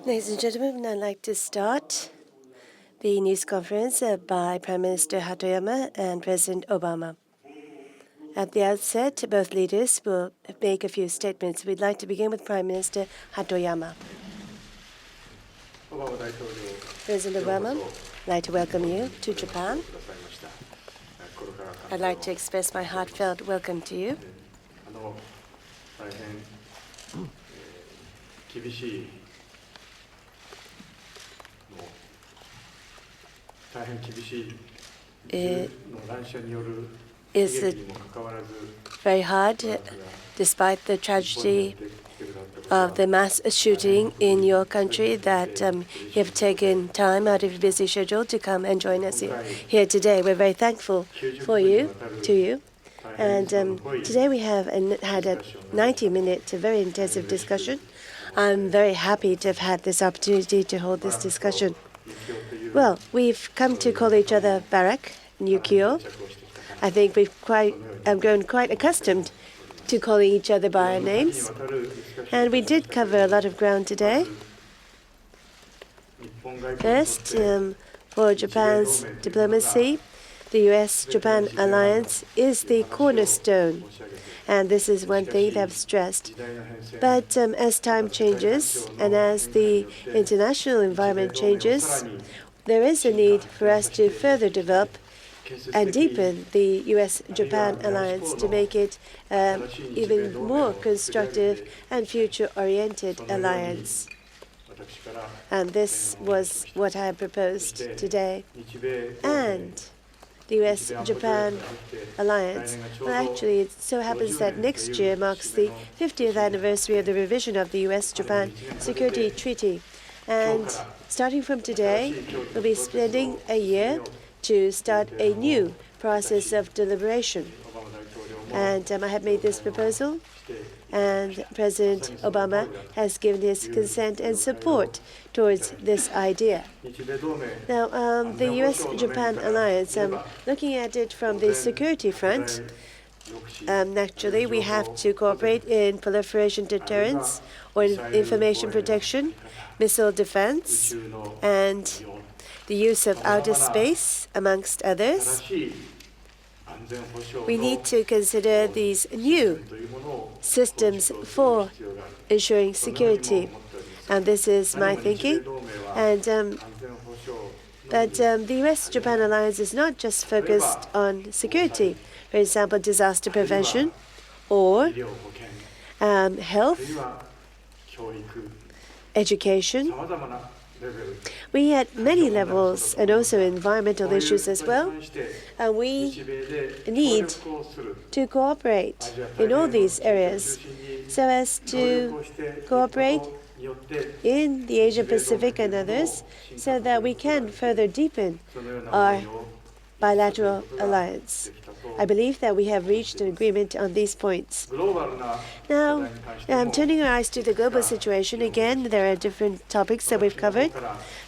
Ladies and gentlemen, I'd like to start the news conference by Prime Minister Hatoyama and President Obama. At the outset, both leaders will make a few statements. We'd like to begin with Prime Minister Hatoyama. President Obama, I'd like to welcome you to Japan. I'd like to express my heartfelt welcome to you. It is very hard, despite the tragedy of the mass shooting in your country, that you have taken time out of your busy schedule to come and join us here today. We're very thankful to you. And today we have had a 90-minute, very intensive discussion. I'm very happy to have had this opportunity to hold this discussion. Well, we've come to call each other Barack and Yukio. I think we've grown quite accustomed to calling each other by our names. And we did cover a lot of ground today. First, for Japan's diplomacy, the U.S.-Japan alliance is the cornerstone. And this is one thing that I've stressed. But as time changes and as the international environment changes, there is a need for us to further develop and deepen the U.S.-Japan alliance to make it even more constructive and future-oriented alliance. And this was what I proposed today. And the U.S.-Japan alliance, well, actually, it so happens that next year marks the 50th anniversary of the revision of the U.S.-Japan Security Treaty. And starting from today, we'll be spending a year to start a new process of deliberation. And I have made this proposal, and President Obama has given his consent and support towards this idea. Now, the U.S.-Japan alliance, looking at it from the security front, naturally, we have to cooperate in proliferation deterrence or information protection, missile defense, and the use of outer space, amongst others. We need to consider these new systems for ensuring security. And this is my thinking. And but the U.S.-Japan alliance is not just focused on security. For example, disaster prevention or health, education. We at many levels, and also environmental issues as well, and we need to cooperate in all these areas so as to cooperate in the Asia-Pacific and others so that we can further deepen our bilateral alliance. I believe that we have reached an agreement on these points. Now, turning our eyes to the global situation, again, there are different topics that we've covered.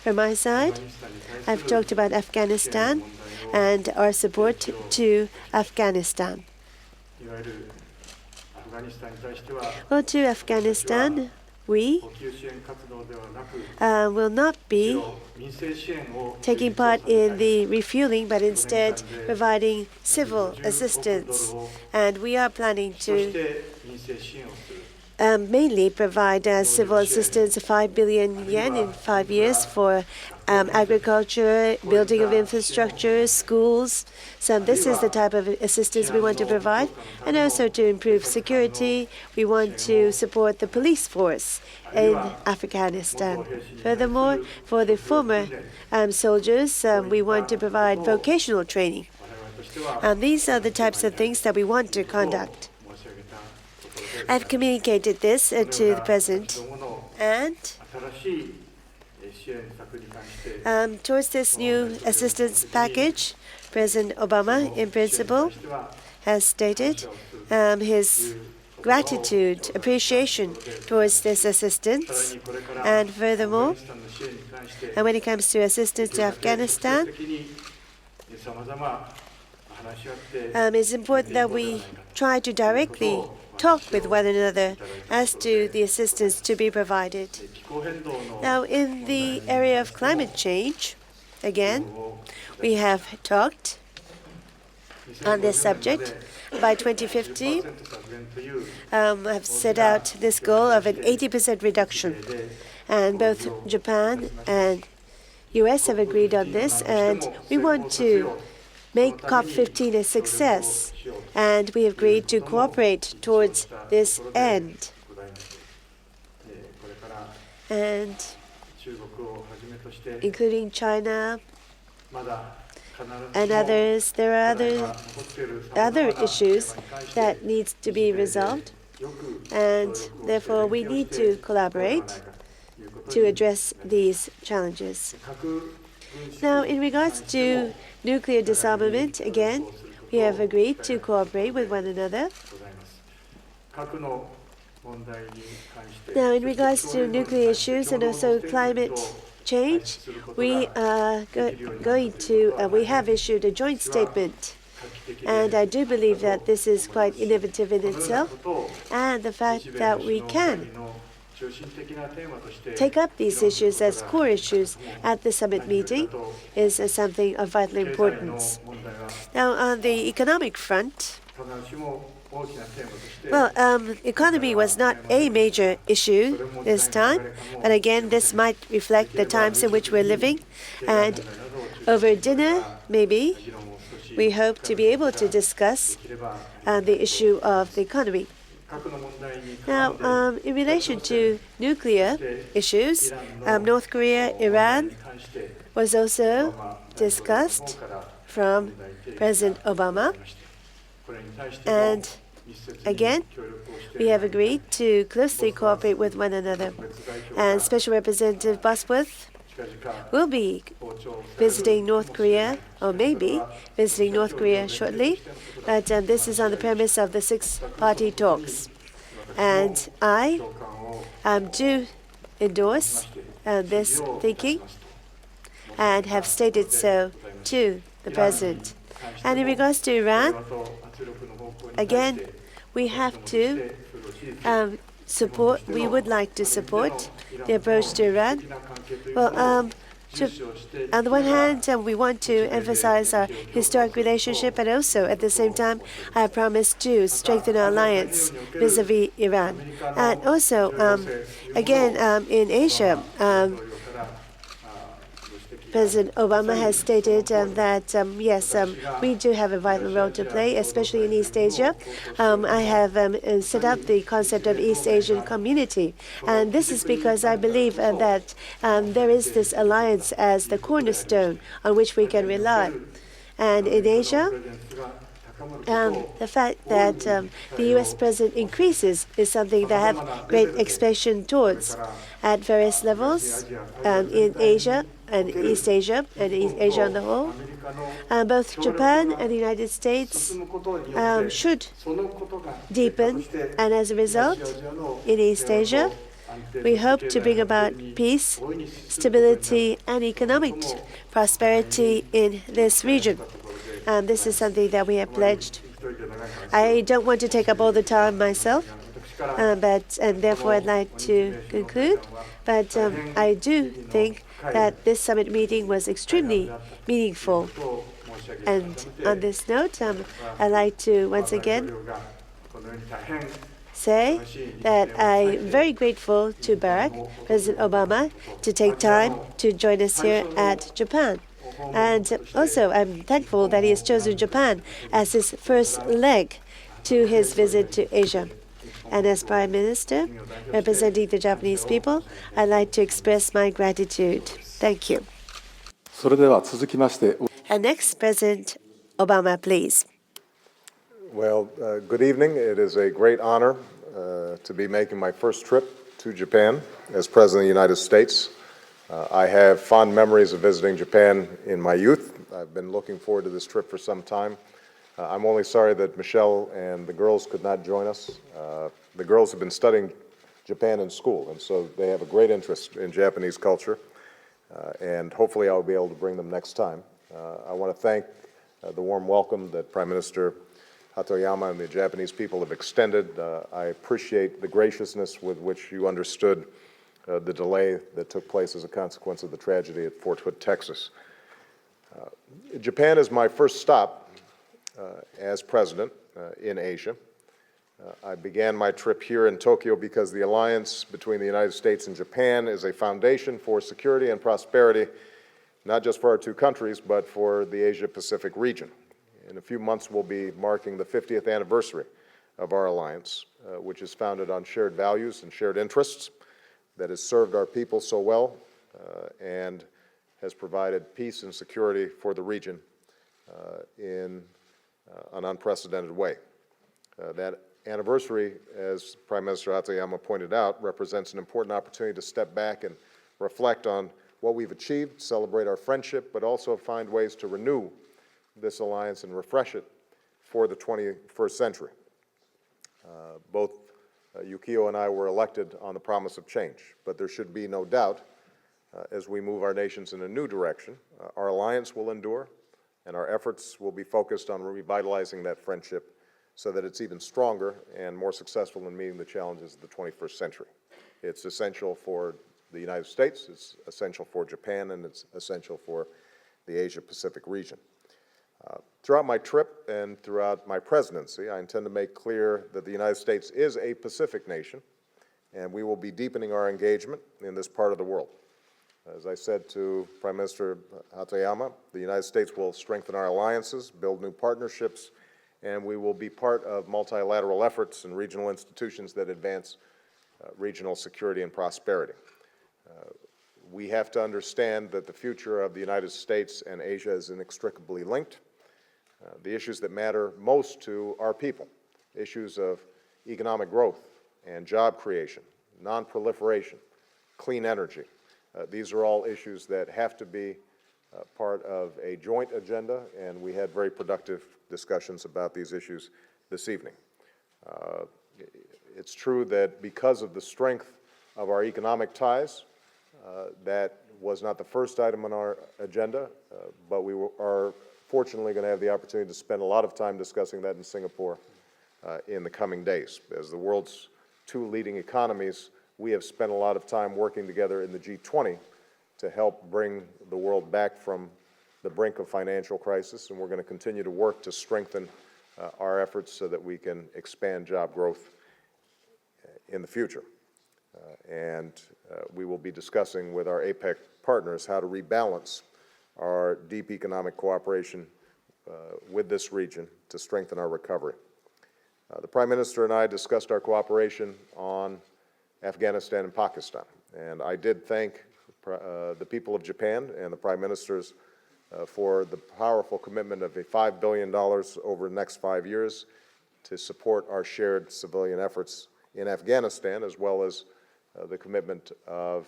From my side, I've talked about Afghanistan and our support to Afghanistan. Well, to Afghanistan, we will not be taking part in the refueling, but instead providing civil assistance. And we are planning to mainly provide civil assistance of 5 billion yen in 5 years for agriculture, building of infrastructure, schools. So this is the type of assistance we want to provide. And also to improve security, we want to support the police force in Afghanistan. Furthermore, for the former soldiers, we want to provide vocational training. And these are the types of things that we want to conduct. I've communicated this to the President, and towards this new assistance package, President Obama, in principle, has stated his gratitude, appreciation towards this assistance. And furthermore, when it comes to assistance to Afghanistan, it's important that we try to directly talk with one another as to the assistance to be provided. Now, in the area of climate change, again, we have talked on this subject. By 2050, have set out this goal of an 80% reduction. And both Japan and US have agreed on this, and we want to make COP15 a success, and we agreed to cooperate towards this end. And including China and others, there are other issues that need to be resolved, and therefore we need to collaborate to address these challenges. Now, in regards to nuclear disarmament, again, we have agreed to cooperate with one another. Now, in regards to nuclear issues and also climate change, we are we have issued a joint statement, and I do believe that this is quite innovative in itself, and the fact that we can take up these issues as core issues at the summit meeting is something of vital importance. Now, on the economic front, economy was not a major issue this time, but again, this might reflect the times in which we're living. And over dinner, maybe, we hope to be able to discuss the issue of the economy. Now, in relation to nuclear issues, North Korea, Iran was also discussed from President Obama. And again, we have agreed to closely cooperate with one another. And Special Representative Bosworth will be visiting North Korea, or maybe visiting North Korea shortly. But this is on the premise of the six-party talks. And I do endorse this thinking and have stated so to the President. And in regards to Iran, again, we have to we would like to support the approach to Iran. Well, on the one hand, we want to emphasize our historic relationship, and also at the same time, I promise to strengthen our alliance vis-a-vis Iran. And also, again, in Asia, President Obama has stated that, yes, we do have a vital role to play, especially in East Asia. I have set up the concept of East Asian community. And this is because I believe that there is this alliance as the cornerstone on which we can rely. And in Asia, the fact that the U.S. president increases is something that I have great expectation towards at various levels in Asia and East Asia and East Asia on the whole. Both Japan and the United States should deepen, and as a result, in East Asia, we hope to bring about peace, stability, and economic prosperity in this region. This is something that we have pledged. I don't want to take up all the time myself, and therefore I'd like to conclude. But I do think that this summit meeting was extremely meaningful. And on this note, I'd like to once again say that I'm very grateful to President Obama, to take time to join us here at Japan. And also, I'm thankful that he has chosen Japan as his first leg to his visit to Asia. And as Prime Minister, representing the Japanese people, I'd like to express my gratitude. Thank you. And next, President Obama, please. Well, good evening. It is a great honor to be making my first trip to Japan as President of the United States. I have fond memories of visiting Japan in my youth. I've been looking forward to this trip for some time. I'm only sorry that Michelle and the girls could not join us. The girls have been studying Japan in school, and so they have a great interest in Japanese culture, and hopefully I'll be able to bring them next time. I want to thank the warm welcome that Prime Minister Hatoyama and the Japanese people have extended. I appreciate the graciousness with which you understood the delay that took place as a consequence of the tragedy at Fort Hood, Texas. Japan is my first stop as president in Asia. I began my trip here in Tokyo because the alliance between the United States and Japan is a foundation for security and prosperity, not just for our two countries, but for the Asia-Pacific region. In a few months, we'll be marking the 50th anniversary of our alliance, which is founded on shared values and shared interests, that has served our people so well and has provided peace and security for the region in an unprecedented way. That anniversary, as Prime Minister Hatoyama pointed out, represents an important opportunity to step back and reflect on what we've achieved, celebrate our friendship, but also find ways to renew this alliance and refresh it for the 21st century. Both Yukio and I were elected on the promise of change, but there should be no doubt as we move our nations in a new direction, our alliance will endure and our efforts will be focused on revitalizing that friendship so that it's even stronger and more successful in meeting the challenges of the 21st century. It's essential for the United States, it's essential for Japan, and it's essential for the Asia-Pacific region. Throughout my trip and throughout my presidency, I intend to make clear that the United States is a Pacific nation, and we will be deepening our engagement in this part of the world. As I said to Prime Minister Hatoyama, the United States will strengthen our alliances, build new partnerships, and we will be part of multilateral efforts and regional institutions that advance regional security and prosperity. We have to understand that the future of the United States and Asia is inextricably linked. The issues that matter most to our people, issues of economic growth and job creation, non-proliferation, clean energy, these are all issues that have to be part of a joint agenda, and we had very productive discussions about these issues this evening. It's true that because of the strength of our economic ties, that was not the first item on our agenda, but we are fortunately going to have the opportunity to spend a lot of time discussing that in Singapore in the coming days. As the world's two leading economies, we have spent a lot of time working together in the G20 to help bring the world back from the brink of financial crisis, and we're going to continue to work to strengthen our efforts so that we can expand job growth in the future. We will be discussing with our APEC partners how to rebalance our deep economic cooperation with this region to strengthen our recovery. The Prime Minister and I discussed our cooperation on Afghanistan and Pakistan, and I did thank the people of Japan and the Prime Ministers for the powerful commitment of $5 billion over the next 5 years to support our shared civilian efforts in Afghanistan, as well as the commitment of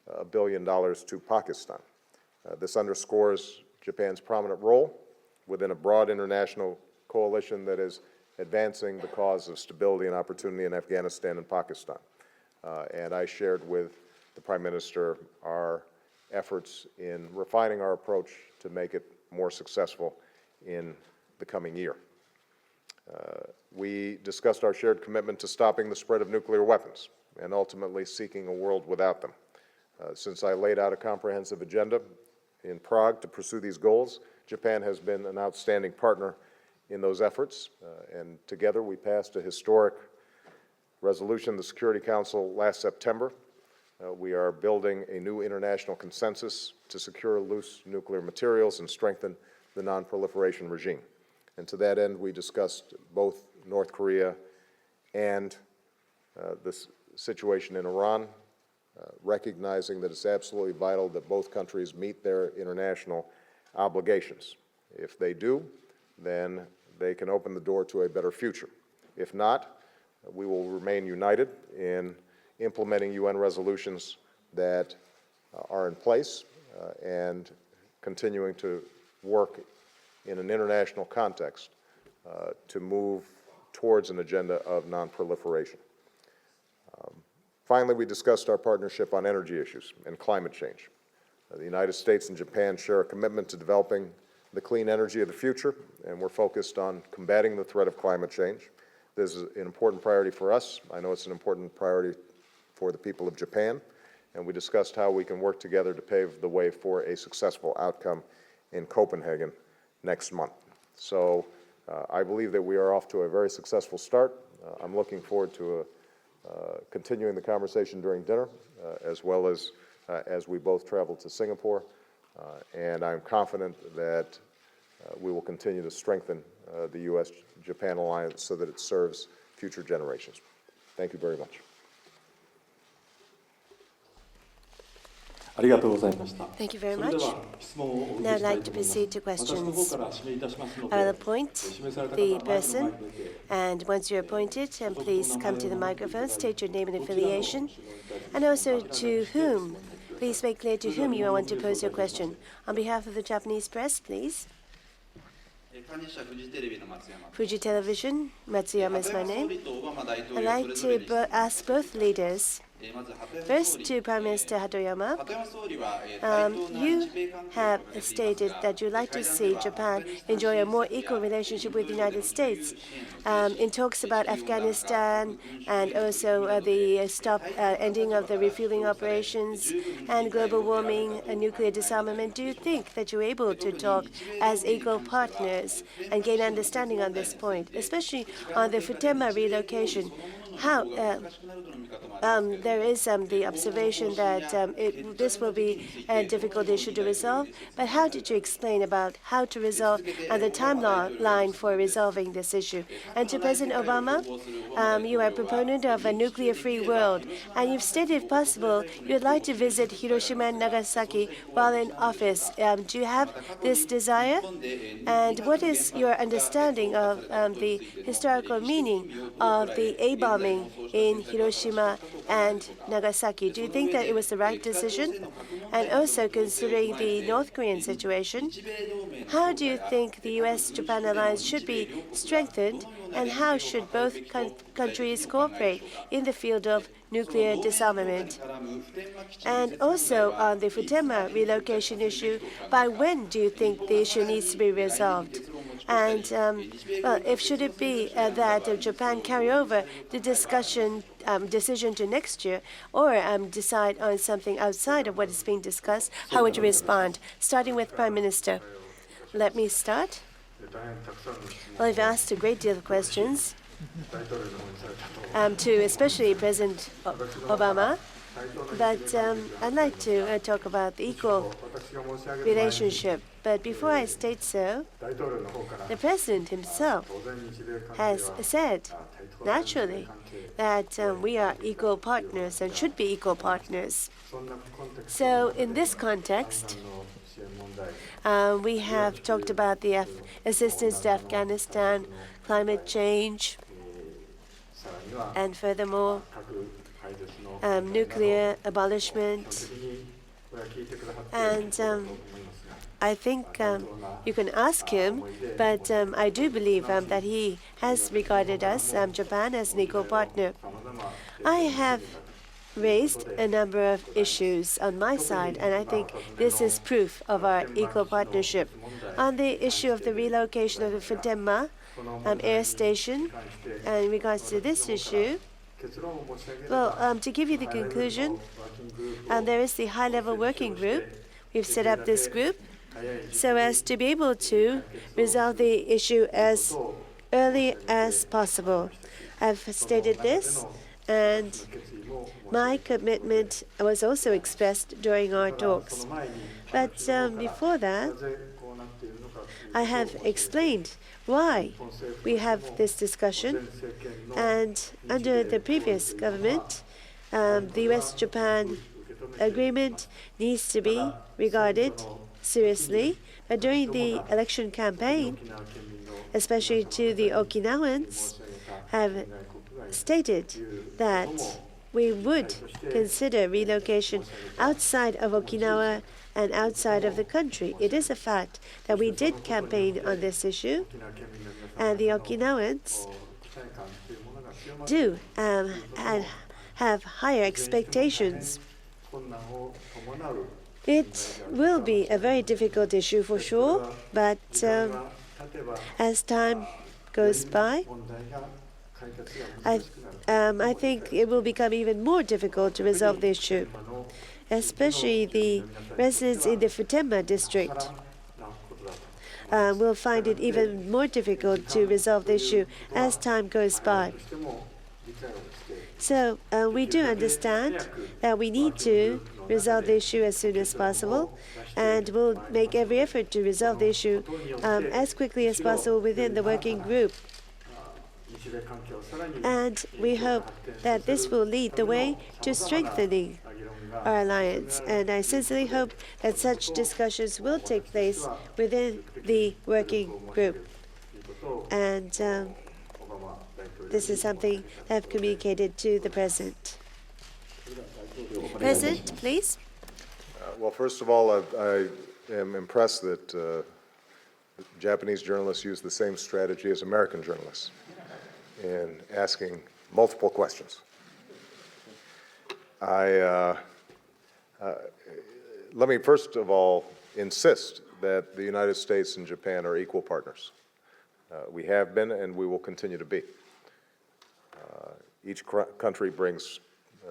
$1 billion to Pakistan. This underscores Japan's prominent role within a broad international coalition that is advancing the cause of stability and opportunity in Afghanistan and Pakistan. And I shared with the Prime Minister our efforts in refining our approach to make it more successful in the coming year. We discussed our shared commitment to stopping the spread of nuclear weapons and ultimately seeking a world without them. Since I laid out a comprehensive agenda in Prague to pursue these goals, Japan has been an outstanding partner in those efforts, and together we passed a historic resolution of the Security Council last September. We are building a new international consensus to secure loose nuclear materials and strengthen the non-proliferation regime. And to that end, we discussed both North Korea and the situation in Iran, recognizing that it's absolutely vital that both countries meet their international obligations. If they do, then they can open the door to a better future. If not, we will remain united in implementing UN resolutions that are in place and continuing to work in an international context to move towards an agenda of non-proliferation. Finally, we discussed our partnership on energy issues and climate change. The United States and Japan share a commitment to developing the clean energy of the future, and we're focused on combating the threat of climate change. This is an important priority for us. I know it's an important priority for the people of Japan, and we discussed how we can work together to pave the way for a successful outcome in Copenhagen next month. So I believe that we are off to a very successful start. I'm looking forward to continuing the conversation during dinner, as well as we both travel to Singapore. And I'm confident that we will continue to strengthen the U.S.-Japan alliance so that it serves future generations. Thank you very much. Thank you very much. Now I'd like to proceed to questions. I will appoint the person, and once you're appointed, please come to the microphone, state your name and affiliation, and also to whom. Please make clear to whom you want to pose your question. On behalf of the Japanese press, please. Fuji Television, Matsuyama is my name. I'd like to ask both leaders. First, to Prime Minister Hatoyama, you have stated that you'd like to see Japan enjoy a more equal relationship with the United States. In talks about Afghanistan and also the ending of the refueling operations and global warming and nuclear disarmament, do you think that you're able to talk as equal partners and gain understanding on this point, especially on the Futenma relocation? How there is the observation that this will be a difficult issue to resolve, but how did you explain about how to resolve and the timeline for resolving this issue? And to President Obama, you are a proponent of a nuclear-free world, and you've stated, if possible, you'd like to visit Hiroshima and Nagasaki while in office. Do you have this desire? And what is your understanding of the historical meaning of the A-bombing in Hiroshima and Nagasaki? Do you think that it was the right decision? And also, considering the North Korean situation, how do you think the U.S.-Japan alliance should be strengthened, and how should both countries cooperate in the field of nuclear disarmament? And also, on the Futenma relocation issue, by when do you think the issue needs to be resolved? And well, should it be that Japan carry over the decision to next year, or decide on something outside of what is being discussed? How would you respond? Starting with Prime Minister. Let me start. Well, I've asked a great deal of questions to especially President Obama. But I'd like to talk about the equal relationship. But before I state so, the President himself has said, naturally, that we are equal partners and should be equal partners. So in this context, we have talked about the assistance to Afghanistan, climate change, and furthermore, nuclear abolishment. And I think you can ask him, but I do believe that he has regarded us, Japan, as an equal partner. I have raised a number of issues on my side, and I think this is proof of our equal partnership. On the issue of the relocation of the Futenma air station, and in regards to this issue, well, to give you the conclusion, there is the high-level working group. We've set up this group so as to be able to resolve the issue as early as possible. I've stated this, and my commitment was also expressed during our talks. But before that, I have explained why we have this discussion. And under the previous government, the U.S.-Japan agreement needs to be regarded seriously. But during the election campaign, especially to the Okinawans, have stated that we would consider relocation outside of Okinawa and outside of the country. It is a fact that we did campaign on this issue, and the Okinawans do and have higher expectations. It will be a very difficult issue for sure, but as time goes by, I think it will become even more difficult to resolve the issue, especially the residents in the Futenma district will find it even more difficult to resolve the issue as time goes by. So we do understand that we need to resolve the issue as soon as possible, and we'll make every effort to resolve the issue as quickly as possible within the working group. And we hope that this will lead the way to strengthening our alliance. And I sincerely hope that such discussions will take place within the working group. And this is something that I've communicated to the President. President, please. Well, first of all, I am impressed that Japanese journalists use the same strategy as American journalists in asking multiple questions. Let me first of all insist that the United States and Japan are equal partners. We have been and we will continue to be. Each country brings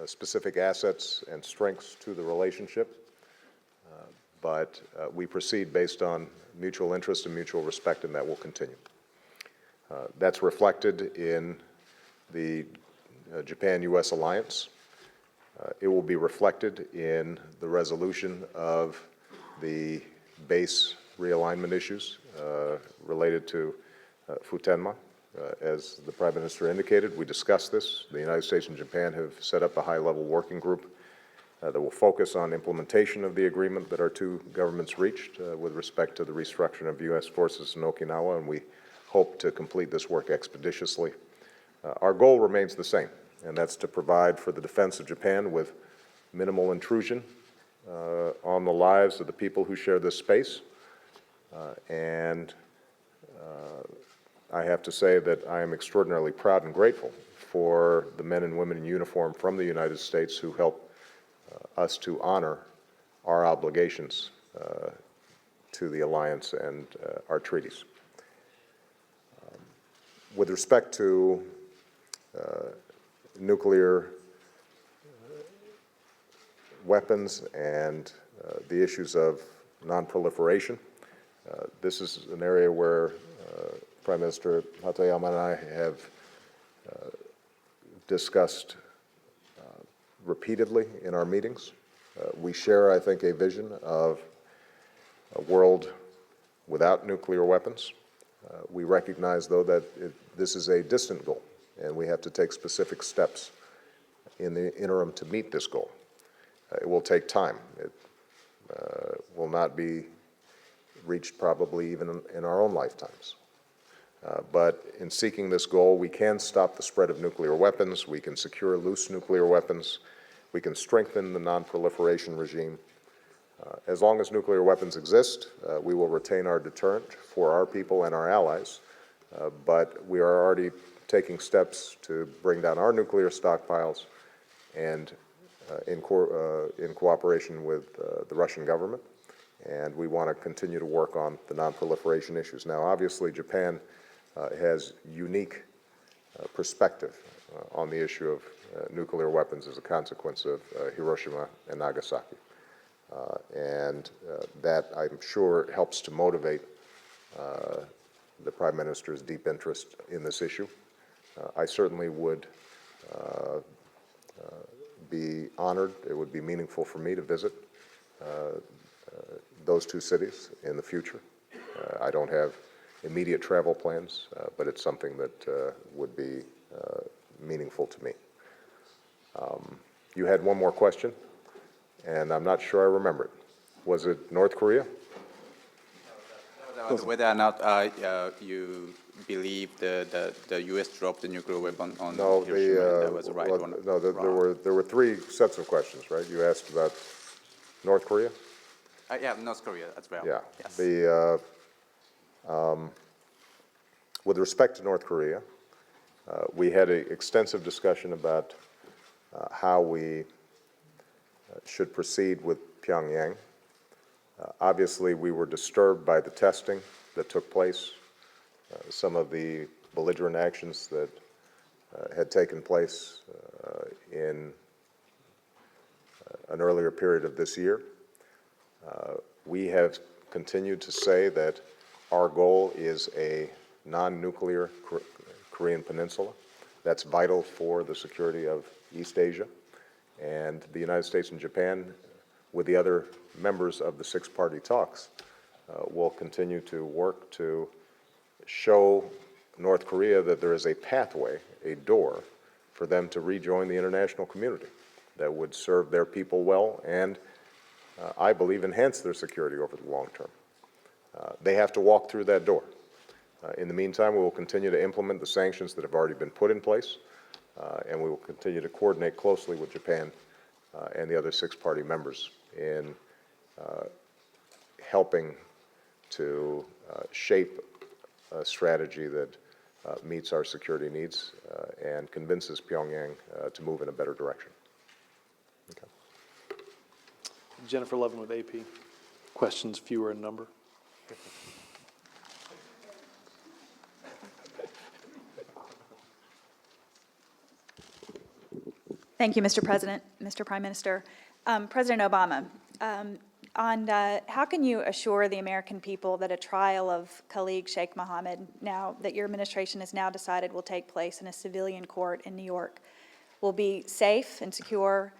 specific assets and strengths to the relationship, but we proceed based on mutual interest and mutual respect, and that will continue. That's reflected in the Japan-U.S. alliance. It will be reflected in the resolution of the base realignment issues related to Futenma. As the Prime Minister indicated, we discussed this. The United States and Japan have set up a high-level working group that will focus on implementation of the agreement that our two governments reached with respect to the restructuring of U.S. forces in Okinawa, and we hope to complete this work expeditiously. Our goal remains the same, and that's to provide for the defense of Japan with minimal intrusion on the lives of the people who share this space. I have to say that I am extraordinarily proud and grateful for the men and women in uniform from the United States who help us to honor our obligations to the alliance and our treaties. With respect to nuclear weapons and the issues of non-proliferation, this is an area where Prime Minister Hatoyama and I have discussed repeatedly in our meetings. We share, I think, a vision of a world without nuclear weapons. We recognize, though, that this is a distant goal, and we have to take specific steps in the interim to meet this goal. It will take time. It will not be reached probably even in our own lifetimes. But in seeking this goal, we can stop the spread of nuclear weapons, we can secure loose nuclear weapons, we can strengthen the non-proliferation regime. As long as nuclear weapons exist, we will retain our deterrent for our people and our allies, but we are already taking steps to bring down our nuclear stockpiles and in cooperation with the Russian government, and we want to continue to work on the non-proliferation issues. Now, obviously, Japan has unique perspective on the issue of nuclear weapons as a consequence of Hiroshima and Nagasaki. That, I'm sure, helps to motivate the Prime Minister's deep interest in this issue. I certainly would be honored, it would be meaningful for me to visit those two cities in the future. I don't have immediate travel plans, but it's something that would be meaningful to me. You had one more question, and I'm not sure I remember it. Was it North Korea? Whether or not you believe the U.S. dropped the nuclear weapon on Hiroshima, that was right or not? No, there were three sets of questions, right? You asked about North Korea? Yeah, North Korea as well. Yeah. Yes. With respect to North Korea, we had an extensive discussion about how we should proceed with Pyongyang Obviously, we were disturbed by the testing that took place, some of the belligerent actions that had taken place in an earlier period of this year. We have continued to say that our goal is a non-nuclear Korean Peninsula. That's vital for the security of East Asia. And the United States and Japan, with the other members of the six-party talks, will continue to work to show North Korea that there is a pathway, a door, for them to rejoin the international community that would serve their people well and, I believe, enhance their security over the long term. They have to walk through that door. In the meantime, we will continue to implement the sanctions that have already been put in place, and we will continue to coordinate closely with Japan and the other six-party members in helping to shape a strategy that meets our security needs and convinces Pyongyang to move in a better direction. Okay. Jennifer Levin with AP. Questions fewer in number. Thank you, Mr. President, Mr. Prime Minister. President Obama, how can you assure the American people that a trial of Khalid Sheikh Mohammed, now that your administration has now decided will take place in a civilian court in New York, will be safe and secure,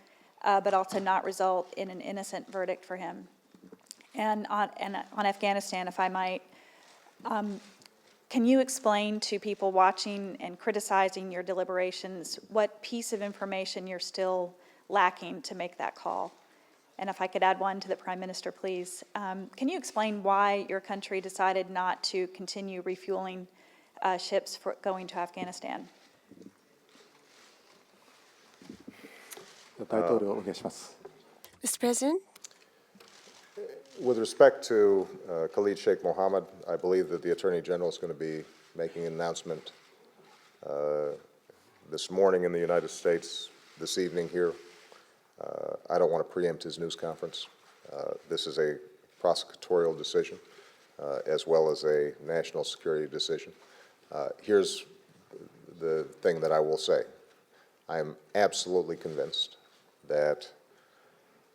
but also not result in an innocent verdict for him? And on Afghanistan, if I might, can you explain to people watching and criticizing your deliberations what piece of information you're still lacking to make that call? And if I could add one to the Prime Minister, please. Can you explain why your country decided not to continue refueling ships for going to Afghanistan? Mr. President? With respect to Khalid Sheikh Mohammed, I believe that the Attorney General is going to be making an announcement this morning in the United States, this evening here. I don't want to preempt his news conference. This is a prosecutorial decision as well as a national security decision. Here's the thing that I will say. I am absolutely convinced that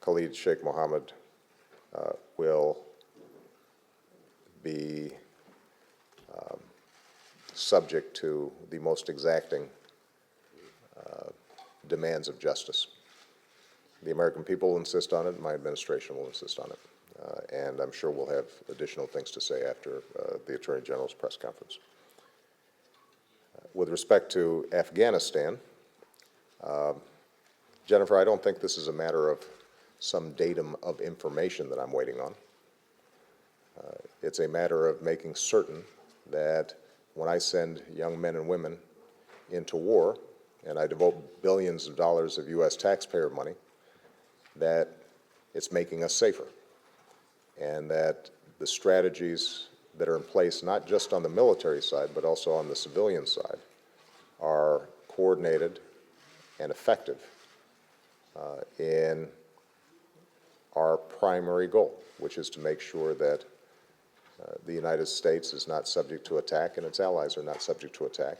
Khalid Sheikh Mohammed will be subject to the most exacting demands of justice. The American people will insist on it, my administration will insist on it, and I'm sure we'll have additional things to say after the Attorney General's press conference. With respect to Afghanistan, Jennifer, I don't think this is a matter of some datum of information that I'm waiting on. It's a matter of making certain that when I send young men and women into war, and I devote billions of dollars of U.S. taxpayer money, that it's making us safer, and that the strategies that are in place, not just on the military side, but also on the civilian side, are coordinated and effective in our primary goal, which is to make sure that the United States is not subject to attack and its allies are not subject to attack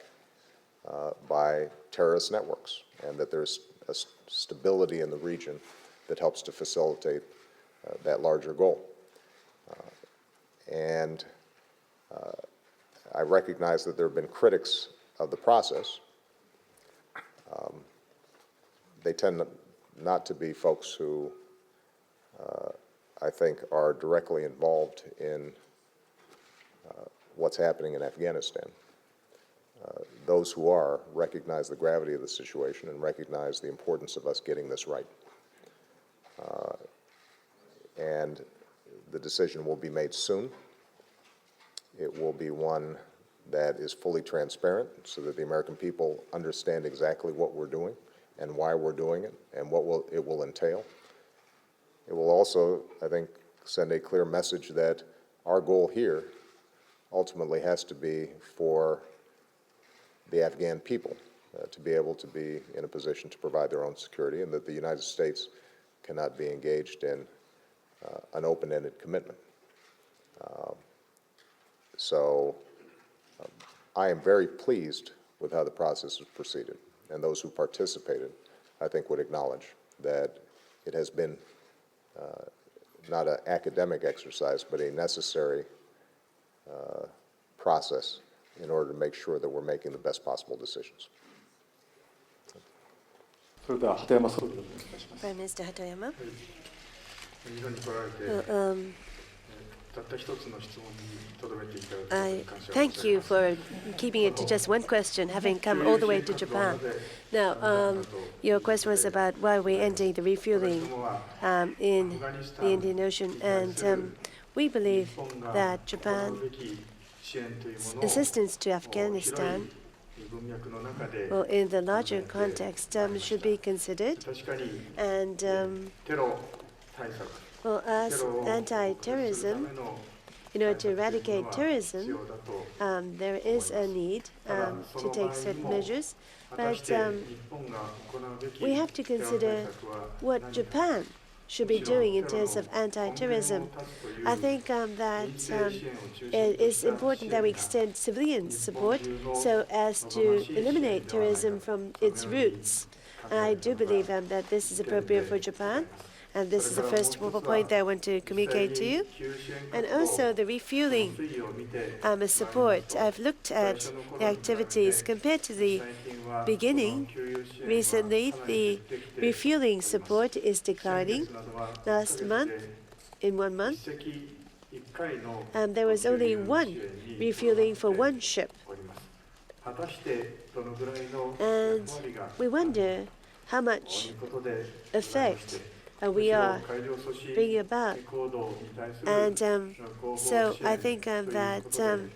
by terrorist networks, and that there's a stability in the region that helps to facilitate that larger goal. And I recognize that there have been critics of the process. They tend not to be folks who I think are directly involved in what's happening in Afghanistan. Those who are recognize the gravity of the situation and recognize the importance of us getting this right. And the decision will be made soon. It will be one that is fully transparent so that the American people understand exactly what we're doing and why we're doing it and what it will entail. It will also, I think, send a clear message that our goal here ultimately has to be for the Afghan people to be able to be in a position to provide their own security, and that the United States cannot be engaged in an open-ended commitment. So I am very pleased with how the process has proceeded, and those who participated, I think, would acknowledge that it has been not an academic exercise, but a necessary process in order to make sure that we're making the best possible decisions. それでは鳩山総理お願いします。 Prime Minister Hatoyama. 日本に来られて、たった一つの質問にとどめていただいて感謝を Thank you for keeping it to just one question, having come all the way to Japan. Now, your question was about why we're ending the refueling in the Indian Ocean, and we believe that Japan's assistance to Afghanistan, well, in the larger context, should be considered. And well, as anti-terrorism, in order to eradicate terrorism, there is a need to take certain measures, but we have to consider what Japan should be doing in terms of anti-terrorism. I think that it is important that we extend civilian support so as to eliminate terrorism from its roots. I do believe that this is appropriate for Japan. And this is the first point that I want to communicate to you. And also the refueling support. I've looked at the activities compared to the beginning. Recently, the refueling support is declining. Last month, in 1 month, there was only one refueling for one ship. And we wonder how much effect we are bringing about. And so I think that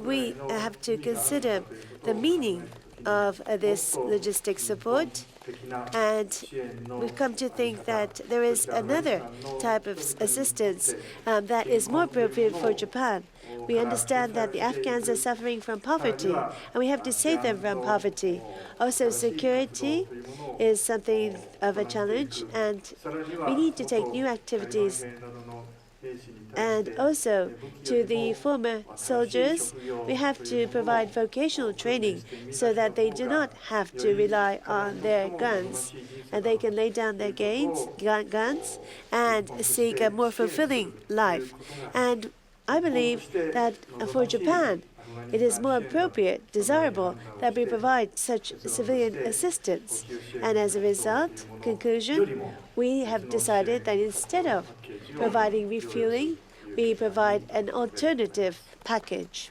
we have to consider the meaning of this logistic support, and we've come to think that there is another type of assistance that is more appropriate for Japan. We understand that the Afghans are suffering from poverty, and we have to save them from poverty. Also, security is something of a challenge, and we need to take new activities. And also, to the former soldiers, we have to provide vocational training so that they do not have to rely on their guns, and they can lay down their guns and seek a more fulfilling life. And I believe that for Japan, it is more appropriate, desirable, that we provide such civilian assistance. And as a result, conclusion, we have decided that instead of providing refueling, we provide an alternative package.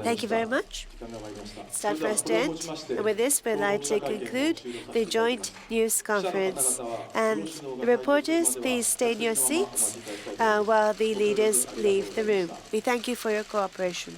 Thank you very much. It's time for us to end. And with this, we'd like to conclude the joint news conference. And the reporters, please stay in your seats while the leaders leave the room. We thank you for your cooperation.